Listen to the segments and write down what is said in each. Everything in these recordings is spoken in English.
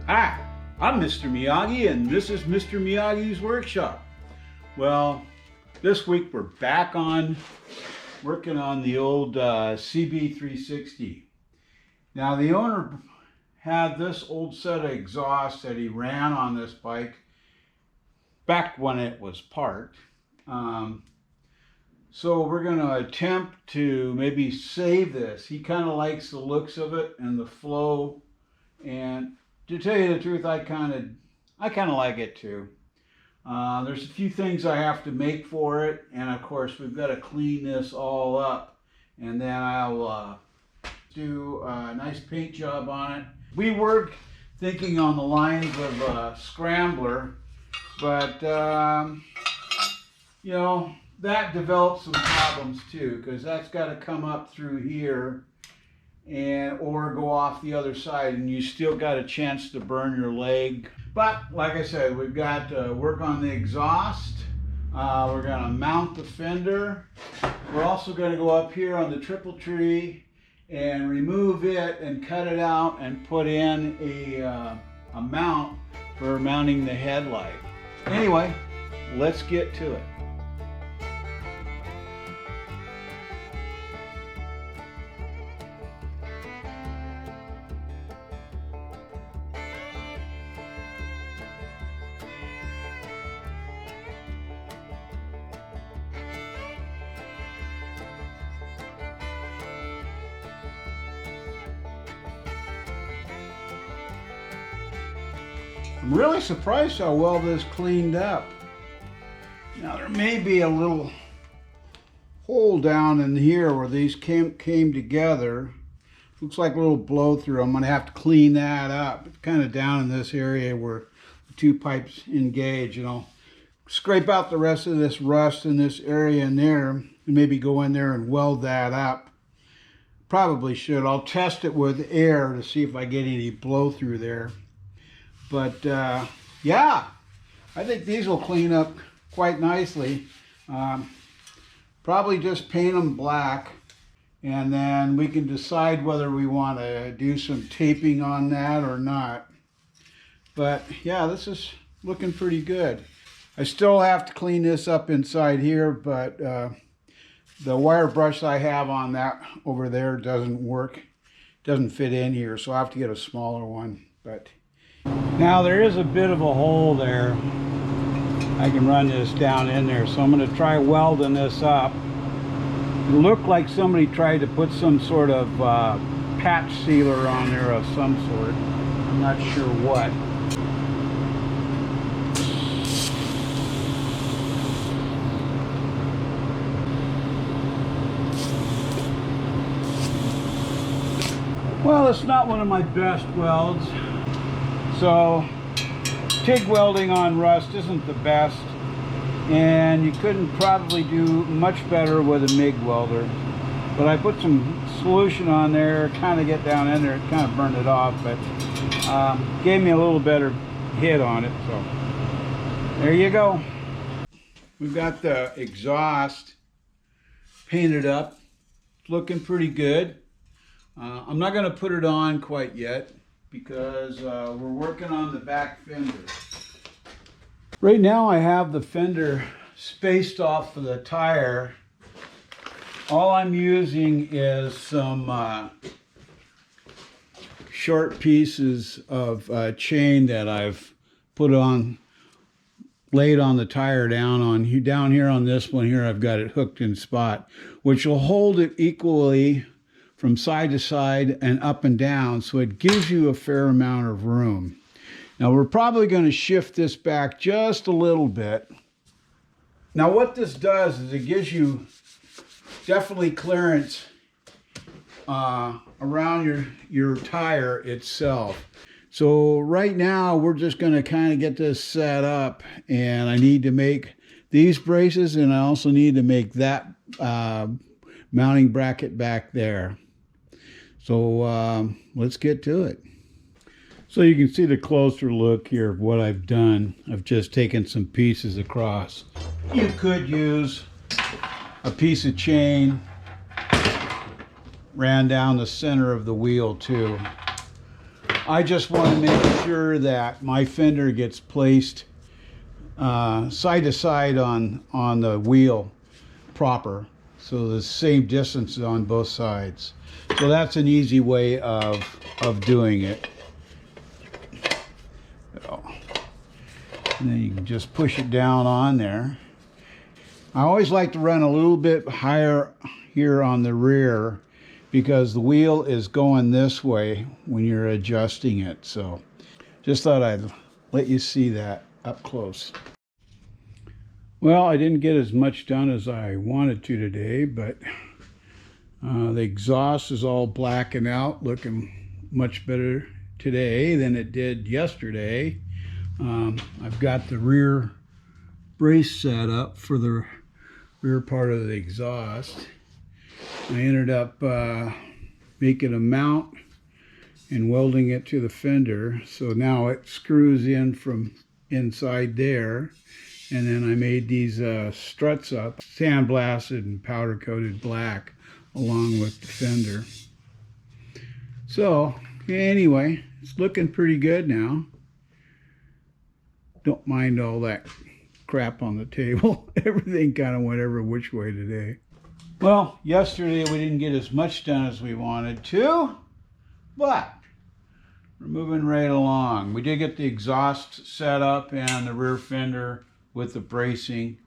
Hi, I'm Mr. Miyagi and this is Mr. Miyagi's Workshop. Well, this week we're back on working on the old CB360. Now the owner had this old set of exhausts that he ran on this bike back when it was parked. So we're going to attempt to maybe save this. He kind of likes the looks of it and the flow, and to tell you the truth, I kind of like it too. There's a few things I have to make for it, and of course we've got to clean this all up, and then I'll do a nice paint job on it. We were thinking on the lines of a scrambler, but you know, that develops some problems too, because that's got to come up through here and or go off the other side, and you still got a chance to burn your leg. But like I said, we've got to work on the exhaust. We're going to mount the fender. We're also going to go up here on the triple tree and remove it and cut it out and put in a mount for mounting the headlight. Anyway, let's get to it. I'm really surprised how well this cleaned up. Now there may be a little hole down in here where these came together. Looks like a little blow through. I'm going to have to clean that up. It's kind of down in this area where the two pipes engage, and I'll scrape out the rest of this rust in this area in there and maybe go in there and weld that up. Probably should. I'll test it with air to see if I get any blow through there. But yeah, I think these will clean up quite nicely. Probably just paint them black, and then we can decide whether we want to do some taping on that or not. But yeah, this is looking pretty good. I still have to clean this up inside here, but the wire brush I have on that over there doesn't work. Doesn't fit in here, so I have to get a smaller one. But now there is a bit of a hole there. I can run this down in there, so I'm going to try welding this up. It looked like somebody tried to put some sort of patch sealer on there of some sort. I'm not sure what. Well, it's not one of my best welds. So TIG welding on rust isn't the best, and you couldn't probably do much better with a MIG welder. But I put some solution on there, kind of get down in there, it kind of burned it off, but gave me a little better hit on it. So there you go. We've got the exhaust painted up. It's looking pretty good. I'm not going to put it on quite yet, because we're working on the back fender. Right now I have the fender spaced off of the tire. All I'm using is some short pieces of chain that I've put on, laid on the tire down here on this one here. I've got it hooked in spot, which will hold it equally from side to side and up and down, so it gives you a fair amount of room. Now we're probably going to shift this back just a little bit. Now what this does is it gives you definitely clearance around your tire itself. So right now we're just going to kind of get this set up, and I need to make these braces, and I also need to make that mounting bracket back there. So let's get to it. So you can see the closer look here of what I've done. I've just taken some pieces across. You could use a piece of chain, ran down the center of the wheel too. I just want to make sure that my fender gets placed side to side on the wheel proper, so the same distance on both sides. So that's an easy way of doing it. And then you can just push it down on there. I always like to run a little bit higher here on the rear because the wheel is going this way when you're adjusting it. So just thought I'd let you see that up close. Well, I didn't get as much done as I wanted to today, but the exhaust is all blackened out, looking much better today than it did yesterday. I've got the rear brace set up for the rear part of the exhaust. I ended up making a mount and welding it to the fender, so now it screws in from inside there. And then I made these struts up, sandblasted and powder coated black along with the fender. So anyway, it's looking pretty good now. Don't mind all that crap on the table. Everything kind of went every which way today. Well, yesterday we didn't get as much done as we wanted to, but we're moving right along. We did get the exhaust set up and the rear fender with the bracing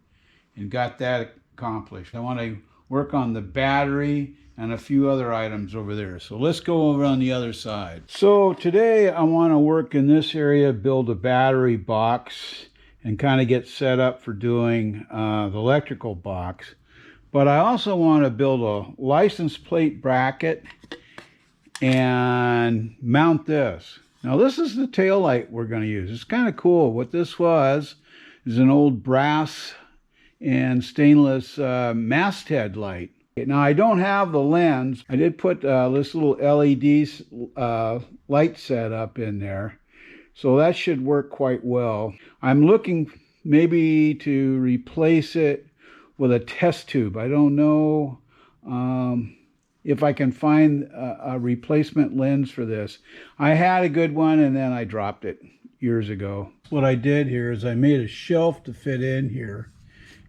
and got that accomplished. I want to work on the battery and a few other items over there. So let's go over on the other side. So today I want to work in this area, build a battery box and kind of get set up for doing the electrical box. But I also want to build a license plate bracket and mount this. Now this is the tail light we're going to use. It's kind of cool. What this was is an old brass and stainless masthead light. Now I don't have the lens. I did put this little LED light set up in there, so that should work quite well. I'm looking maybe to replace it with a test tube. I don't know if I can find a replacement lens for this. I had a good one and then I dropped it years ago. What I did here is I made a shelf to fit in here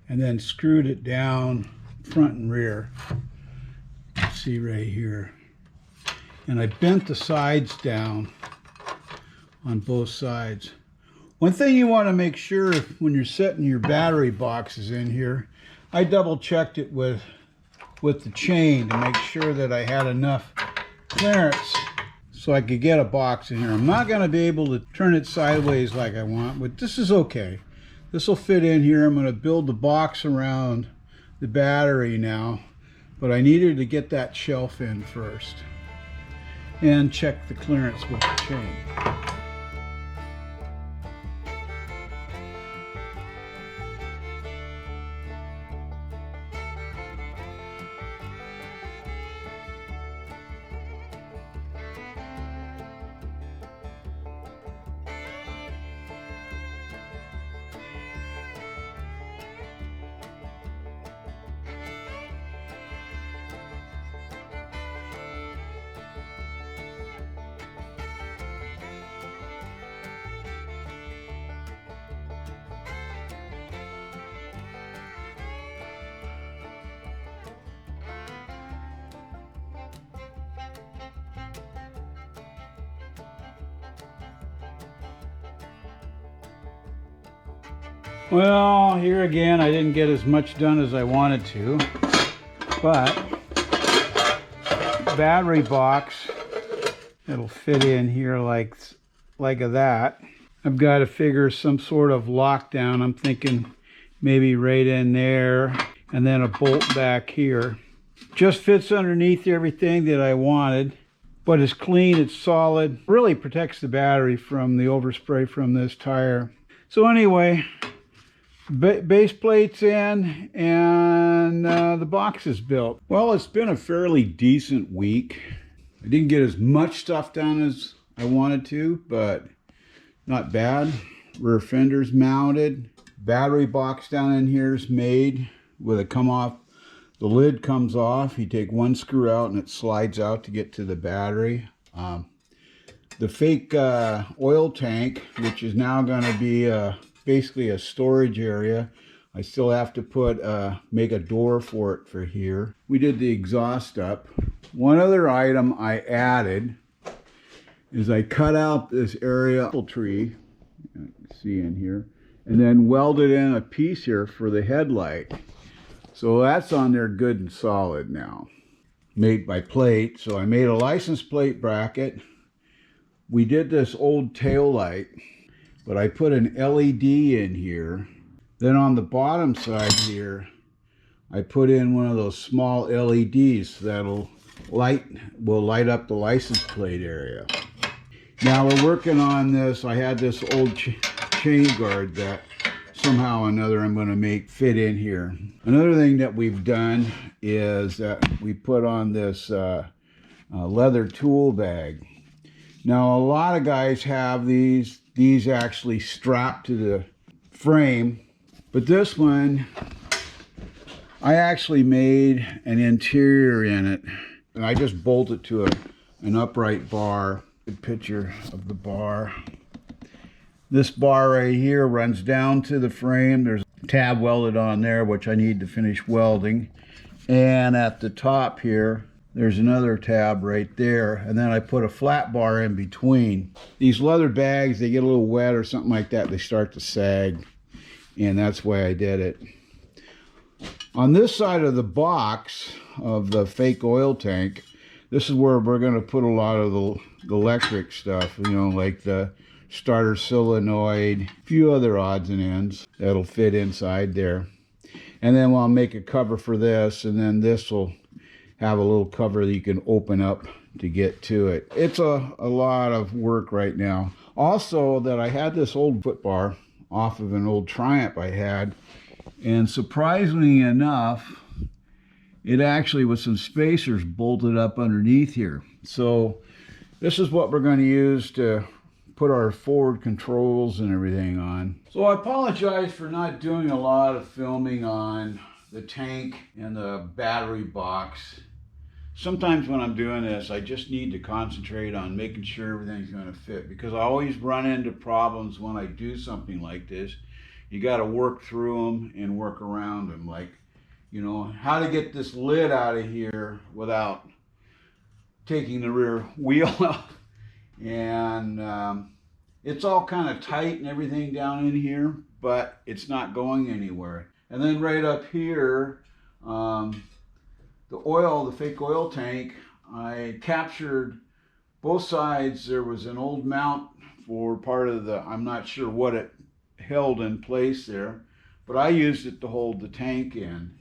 and then screwed it down front and rear. You can see right here. And I bent the sides down on both sides. One thing you want to make sure when you're setting your battery boxes in here, I double checked it with the chain to make sure that I had enough clearance so I could get a box in here. I'm not going to be able to turn it sideways like I want, but this is okay. This will fit in here. I'm going to build the box around the battery now, but I needed to get that shelf in first and check the clearance with the chain. Well, here again, I didn't get as much done as I wanted to, but battery box, it'll fit in here like that. I've got to figure some sort of lockdown. I'm thinking maybe right in there and then a bolt back here. Just fits underneath everything that I wanted, but it's clean, it's solid. Really protects the battery from the overspray from this tire. So anyway, base plates in and the box is built. Well, it's been a fairly decent week. I didn't get as much stuff done as I wanted to, but not bad. Rear fender's mounted. Battery box down in here is made with a come off. The lid comes off. You take one screw out and it slides out to get to the battery. the fake oil tank, which is now going to be basically a storage area. I still have to put make a door for it for here. We did the exhaust up. One other item I added is I cut out this area apple tree, you can see in here, and then welded in a piece here for the headlight. So that's on there good and solid now. Made by plate. So I made a license plate bracket. We did this old tail light, but I put an LED in here. Then on the bottom side here, I put in one of those small LEDs that'll will light up the license plate area. Now we're working on this. I had this old chain guard that somehow or another I'm going to make fit in here. Another thing that we've done is that we put on this leather tool bag. Now a lot of guys have these actually strapped to the frame, but this one I actually made an interior in it, and I just bolted to an upright bar. Good picture of the bar. This bar right here runs down to the frame. There's a tab welded on there, which I need to finish welding. And at the top here, there's another tab right there. And then I put a flat bar in between. These leather bags, they get a little wet or something like that, they start to sag. And that's why I did it. On this side of the box of the fake oil tank, this is where we're going to put a lot of the electric stuff, you know, like the starter solenoid, a few other odds and ends that'll fit inside there. And then I'll make a cover for this, and then this will have a little cover that you can open up to get to it. It's a lot of work right now. Also, that I had this old foot bar off of an old Triumph I had, and surprisingly enough, it actually with some spacers bolted up underneath here. So this is what we're going to use to put our forward controls and everything on. So I apologize for not doing a lot of filming on the tank and the battery box. Sometimes when I'm doing this, I just need to concentrate on making sure everything's going to fit, because I always run into problems when I do something like this. You got to work through them and work around them, like, you know, how to get this lid out of here without taking the rear wheel off. And it's all kind of tight and everything down in here, but it's not going anywhere. And then right up here, the fake oil tank, I captured both sides. There was an old mount for part of the, I'm not sure what it held in place there, but I used it to hold the tank in.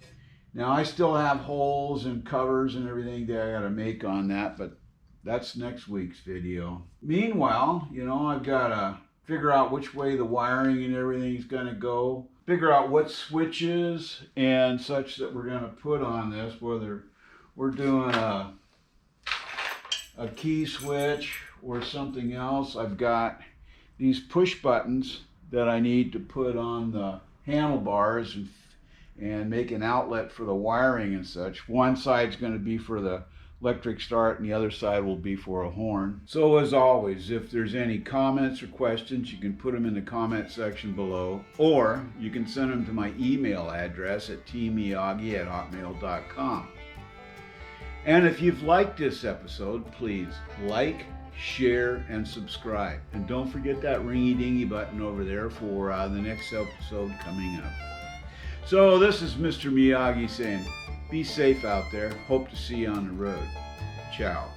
Now I still have holes and covers and everything that I got to make on that, but that's next week's video. Meanwhile, you know, I've got to figure out which way the wiring and everything's going to go, figure out what switches and such that we're going to put on this, whether we're doing a key switch or something else. I've got these push buttons that I need to put on the handlebars and make an outlet for the wiring and such. One side's going to be for the electric start and the other side will be for a horn. So as always, if there's any comments or questions, you can put them in the comment section below, or you can send them to my email address at tmiyagi@hotmail.com. And if you've liked this episode, please like, share, and subscribe. And don't forget that ringy-dingy button over there for the next episode coming up. So this is Mr. Miyagi saying, be safe out there. Hope to see you on the road. Ciao.